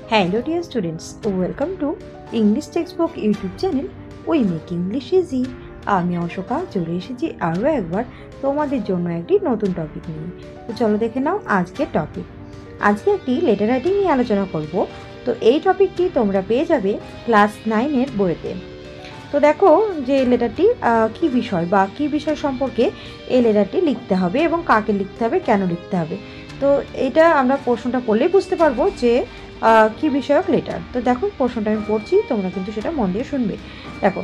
Hello dear students, welcome to English Textbook YouTube channel We Make English Easy। আমি অশোকা চলে এসেছি আরও একবার তোমাদের জন্য একটি নতুন টপিক নিয়ে। তো চলো দেখে নাও আজকের টপিক। আজকে একটি লেটার রাইটিং নিয়ে আলোচনা করব। তো এই টপিকটি তোমরা পেয়ে যাবে ক্লাস 9-এর বইতে। তো দেখো যে লেটারটি কি বিষয় বা কি বিষয় সম্পর্কে এই লেটারটি লিখতে হবে এবং কাকে লিখতে হবে, কেন লিখতে হবে। তো এটা আমরা প্রশ্নটা পড়লেই বুঝতে পারবো যে কি বিষয়ক লেটার। তো দেখো প্রশ্নটা আমি পড়ছি, তোমরা কিন্তু সেটা মন দিয়ে শুনবে। দেখো,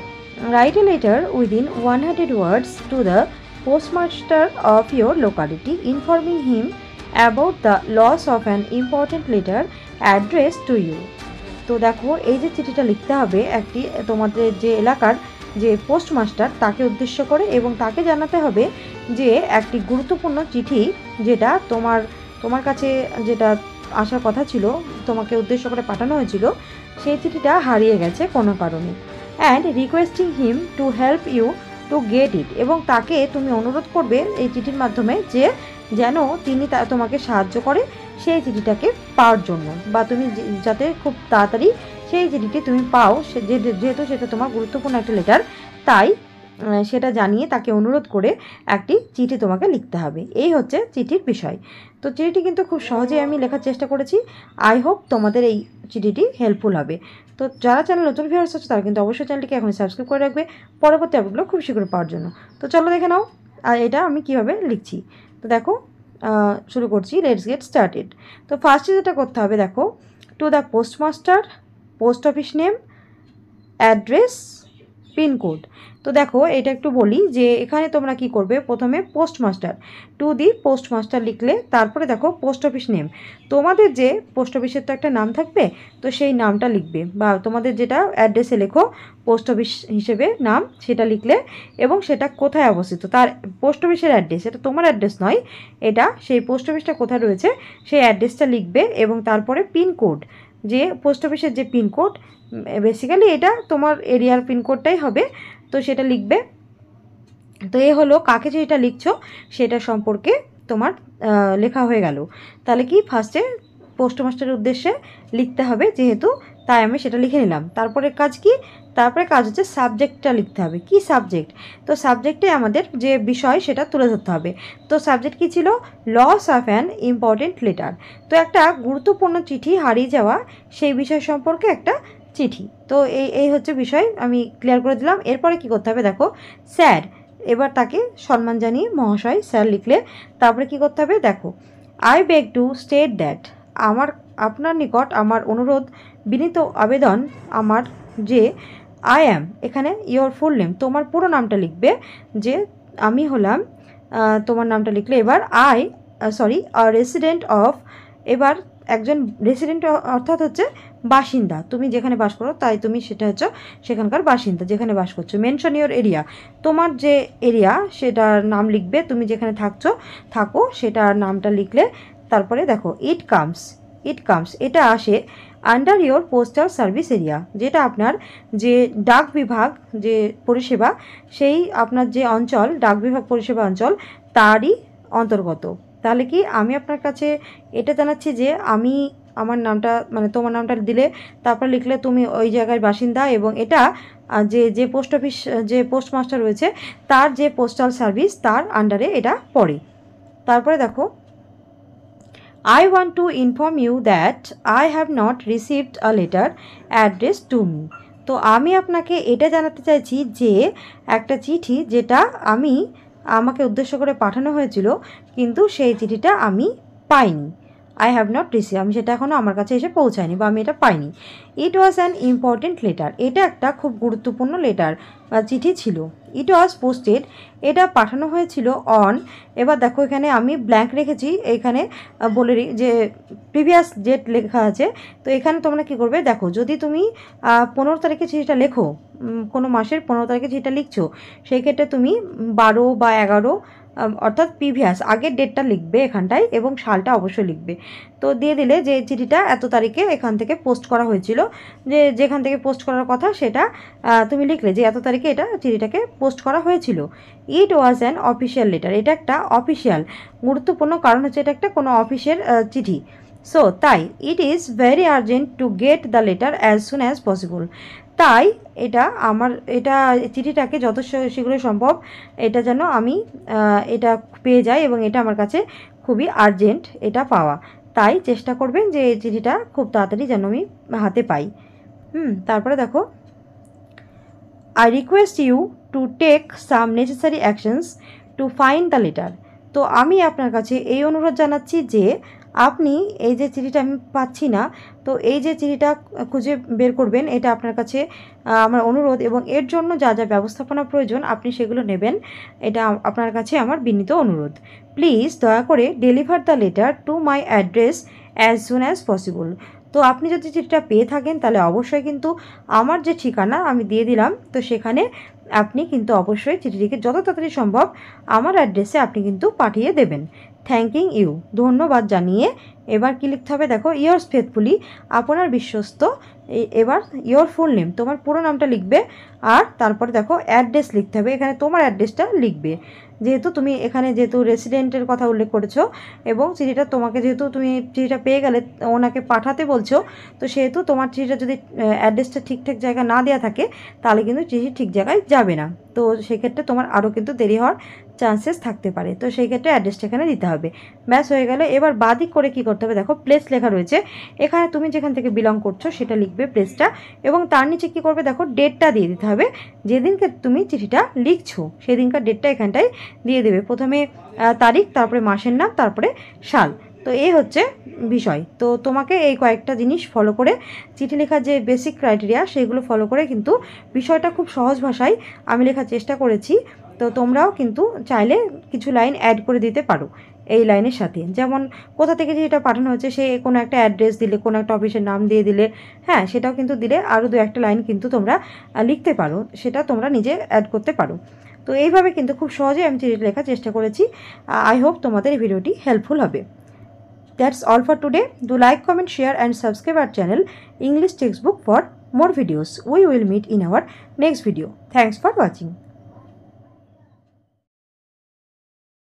write a letter within 100 words to the postmaster of your locality informing him about the loss of an important letter address to you. তো দেখো এই যে চিঠিটা লিখতে হবে একটি তোমাদের যে এলাকার যে পোস্টমাস্টার তাকে উদ্দেশ্য করে, এবং তাকে জানাতে হবে যে একটি গুরুত্বপূর্ণ চিঠি যেটা তোমার কাছে যেটা আসার কথা ছিল, তোমাকে উদ্দেশ্য করে পাঠানো হয়েছিল, সেই চিঠিটা হারিয়ে গেছে কোনো কারণে। And requesting him to help you to get it, এবং তাকে তুমি অনুরোধ করবে এই চিঠির মাধ্যমে যে যেন তিনি তোমাকে সাহায্য করে সেই চিঠিটাকে পাওয়ার জন্য, বা তুমি যাতে খুব তাড়াতাড়ি সেই চিঠিটি তুমি পাও, যেহেতু সেটা তোমার গুরুত্বপূর্ণ একটা লেটার, তাই সেটা জানিয়ে তাকে অনুরোধ করে একটি চিঠি তোমাকে লিখতে হবে। এই হচ্ছে চিঠির বিষয়। তো চিঠিটি কিন্তু খুব সহজেই আমি লেখার চেষ্টা করেছি। আই হোপ তোমাদের এই চিঠিটি হেল্পফুল হবে। তো যারা চ্যানেল নতুন ভিউয়ার্স আছে তারা কিন্তু অবশ্যই চ্যানেলটিকে এখন সাবস্ক্রাইব করে রাখবে পরবর্তী আপডেটগুলো খুব শীঘ্র পাওয়ার জন্য। তো চলো দেখে নাও আর এটা আমি কীভাবে লিখছি। তো দেখো শুরু করছি, লেটস গেট স্টার্টেড। তো ফার্স্টে যেটা করতে হবে, দেখো, to the postmaster, post office name, address, pin code. তো দেখো এটা একটু বলি যে এখানে তোমরা কি করবে, প্রথমে পোস্টমাস্টার, টু দি পোস্টমাস্টার লিখলে, তারপরে দেখো পোস্ট অফিস নেম, তোমাদের যে পোস্ট অফিসের তো একটা নাম থাকবে, তো সেই নামটা লিখবে, বা তোমাদের যেটা অ্যাড্রেসে লেখো পোস্ট অফিস হিসেবে নাম সেটা লিখলে, এবং সেটা কোথায় অবস্থিত তার পোস্ট অফিসের অ্যাড্রেস, এটা তোমার অ্যাড্রেস নয়, এটা সেই পোস্ট অফিসটা কোথায় রয়েছে সেই অ্যাড্রেসটা লিখবে, এবং তারপরে পিনকোড, যে পোস্ট অফিসের যে পিনকোড, বেসিক্যালি এটা তোমার এরিয়ার পিনকোডটাই হবে, তো সেটা লিখবে। তো এ হলো কাকে যেটা লিখছো সেটা সম্পর্কে তোমার লেখা হয়ে গেল। তাহলে কি ফার্স্টে পোস্টমাস্টারের উদ্দেশ্যে লিখতে হবে, যেহেতু তাই আমি সেটা লিখে নিলাম। তারপরে কাজ কি, তারপরে কাজ হচ্ছে সাবজেক্টটা লিখতে হবে। কি সাবজেক্ট? তো সাবজেক্টে আমাদের যে বিষয় সেটা তুলে ধরতে হবে। তো সাবজেক্ট কী ছিল? Loss of an important letter. তো একটা গুরুত্বপূর্ণ চিঠি হারিয়ে যাওয়া, সেই বিষয় সম্পর্কে একটা চিঠি। তো এই হচ্ছে বিষয়, আমি ক্লিয়ার করে দিলাম। এরপরে কি করতে হবে, দেখো, স্যার, এবার তাকে সম্মান জানিয়ে মহাশয়, স্যার লিখলে, তারপরে কি করতে হবে, দেখো, I beg two state that, আপনার নিকট আমার অনুরোধ, বিনীত আবেদন আমার যে, আই অ্যাম, এখানে ইয়োর ফুল নেম, তোমার পুরো নামটা লিখবে, যে আমি হলাম, তোমার নামটা লিখলে, এবার রেসিডেন্ট অফ, এবার একজন রেসিডেন্ট অর্থাৎ হচ্ছে বাসিন্দা, তুমি যেখানে বাস করো তাই তুমি সেটা হচ্ছে সেখানকার বাসিন্দা, যেখানে বাস করছো। মেনশন ইওর এরিয়া, তোমার যে এরিয়া সেটার নাম লিখবে, তুমি যেখানে থাকো সেটার নামটা লিখলে, তারপরে দেখো ইট কামস, এটা আসে under your postal service area, যেটা আপনার যে ডাক বিভাগ যে পরিষেবা, সেই আপনার যে অঞ্চল ডাক বিভাগ পরিষেবা অঞ্চল তারই অন্তর্গত। তাহলে কি আমি আপনার কাছে এটা জানাচ্ছি যে আমি আমার নামটা, মানে তোমার নামটা দিলে, তারপর লিখলে তুমি ওই জায়গার বাসিন্দা, এবং এটা যে পোস্ট অফিস যে পোস্টমাস্টার রয়েছে তার যে পোস্টাল সার্ভিস তার আন্ডারে এটা পড়ে। তারপরে দেখো, I want to inform you that I have not received a letter addressed to me. তো আমি আপনাকে এটা জানাতে চাইছি যে একটা চিঠি যেটা আমাকে উদ্দেশ্য করে পাঠানো হয়েছিল, কিন্তু সেই চিঠিটা আমি পাইনি। আই হ্যাভ নট রিসিভ, আমি সেটা এখনও আমার কাছে এসে পৌঁছায়নি, বা আমি এটা পাইনি। ইট ওয়াজ অ্যান ইম্পর্টেন্ট লেটার, এটা একটা খুব গুরুত্বপূর্ণ লেটার বা চিঠি ছিল। ইট ওয়াজ পোস্টেড, এটা পাঠানো হয়েছিল অন, এবার দেখো এখানে আমি ব্ল্যাঙ্ক রেখেছি, এখানে বলে যে প্রিভিয়াস ডেট লেখা আছে। তো এখানে তোমরা কি করবে, দেখো, যদি তুমি 15 তারিখে চিঠিটা লেখো, কোনো মাসের 15 তারিখে চিঠিটা লিখছো, সেই ক্ষেত্রে তুমি 12 বা 11 অর্থাৎ প্রিভিয়াস আগের ডেটটা লিখবে এখানটায়, এবং সালটা অবশ্যই লিখবে। তো দিয়ে দিলে যে চিঠিটা এত তারিখে এখান থেকে পোস্ট করা হয়েছিল, যেখান থেকে পোস্ট করার কথা সেটা তুমি লিখলে যে এত তারিখে এটা চিঠিটাকে পোস্ট করা হয়েছিল। ইট ওয়াজ অ্যান অফিসিয়াল লেটার, এটা একটা অফিসিয়াল গুরুত্বপূর্ণ, কারণ হচ্ছে এটা একটা কোনো অফিসের চিঠি। সো তাই it is very urgent to get the letter as soon as possible. তাই এটা চিঠিটাকে যত শীঘ্র সম্ভব এটা যেন আমি এটা পেয়ে যাই, এবং এটা আমার কাছে খুবই আর্জেন্ট এটা পাওয়া। তাই চেষ্টা করবেন যে এই চিঠিটা খুব তাড়াতাড়ি যেন আমি হাতে পাই। তারপরে দেখো, I request you to take some necessary actions to find the letter. তো আমি আপনার কাছে এই অনুরোধ জানাচ্ছি যে আপনি এই যে চিঠিটা আমি পাচ্ছি না, তো এই যে চিঠিটা খুঁজে বের করবেন, এটা আপনার কাছে আমার অনুরোধ, এবং এর জন্য যা যা ব্যবস্থাপনা প্রয়োজন আপনি সেগুলো নেবেন, এটা আপনার কাছে আমার বিনীত অনুরোধ। প্লিজ দয়া করে deliver the letter to my address as soon as possible. তো আপনি যদি চিঠিটা পেয়ে থাকেন তাহলে অবশ্যই কিন্তু আমার যে ঠিকানা আমি দিয়ে দিলাম, তো সেখানে আপনি কিন্তু অবশ্যই চিঠিটিকে যত তাড়াতাড়ি সম্ভব আমার অ্যাড্রেসে আপনি কিন্তু পাঠিয়ে দেবেন। থ্যাঙ্কিং ইউ, ধন্যবাদ জানিয়ে এবার কী লিখতে হবে দেখো, ইয়ার্স ফেথফুলি, আপনার বিশ্বস্ত। এবার ইয়োর ফুল নেম, তোমার পুরো নামটা লিখবে, আর তারপরে দেখো অ্যাড্রেস লিখতে হবে, এখানে তোমার অ্যাড্রেসটা লিখবে, যেহেতু তুমি এখানে যেহেতু রেসিডেন্টের কথা উল্লেখ করেছো, এবং চিঠিটা তোমাকে যেহেতু তুমি চিঠিটা পেয়ে গেলে ওনাকে পাঠাতে বলছো, তো সেহেতু তোমার চিঠিটা যদি অ্যাড্রেসটা ঠিকঠাক জায়গা না দেওয়া থাকে তাহলে কিন্তু চিঠি ঠিক জায়গায় যাবে না, তো সেক্ষেত্রে তোমার আরও কিন্তু দেরি হওয়ার চান্সেস থাকতে পারে। তো সেই ক্ষেত্রে অ্যাড্রেসটা এখানে দিতে হবে। ব্যাস হয়ে গেলে। এবার বাদিক করে কি করতে হবে দেখো, প্লেস লেখা রয়েছে, এখানে তুমি যেখান থেকে বিলং করছো সেটা লিখবে প্লেসটা, এবং তার নিচে কি করবে দেখো, ডেটটা দিয়ে দিতে হবে, যেদিনকে তুমি চিঠিটা লিখছো সেদিনকার ডেটটা এখানটায় দিয়ে দেবে। প্রথমে তারিখ, তারপরে মাসের নাম, তারপরে সাল। তো এই হচ্ছে বিষয়। তো তোমাকে এই কয়েকটা জিনিস ফলো করে, চিঠি লেখার যে বেসিক ক্রাইটেরিয়া সেগুলো ফলো করে কিন্তু বিষয়টা খুব সহজ ভাষায় আমি লেখার চেষ্টা করেছি। তো তোমরাও কিন্তু চাইলে কিছু লাইন অ্যাড করে দিতে পারো এই লাইনের সাথে, যেমন কোথা থেকে যেটা পাঠানো হচ্ছে সে কোনো একটা অ্যাড্রেস দিলে, কোনো একটা অফিসের নাম দিয়ে দিলে, হ্যাঁ সেটাও কিন্তু দিলে আরও দু একটা লাইন কিন্তু তোমরা লিখতে পারো, সেটা তোমরা নিজে অ্যাড করতে পারো। তো এইভাবে কিন্তু খুব সহজেই আমি চিঠি লেখার চেষ্টা করেছি। আই হোপ তোমাদের এই ভিডিওটি হেল্পফুল হবে। That's all for today. Do like, comment, share and subscribe our channel English Textbook for more videos. We will meet in our next video. Thanks for watching.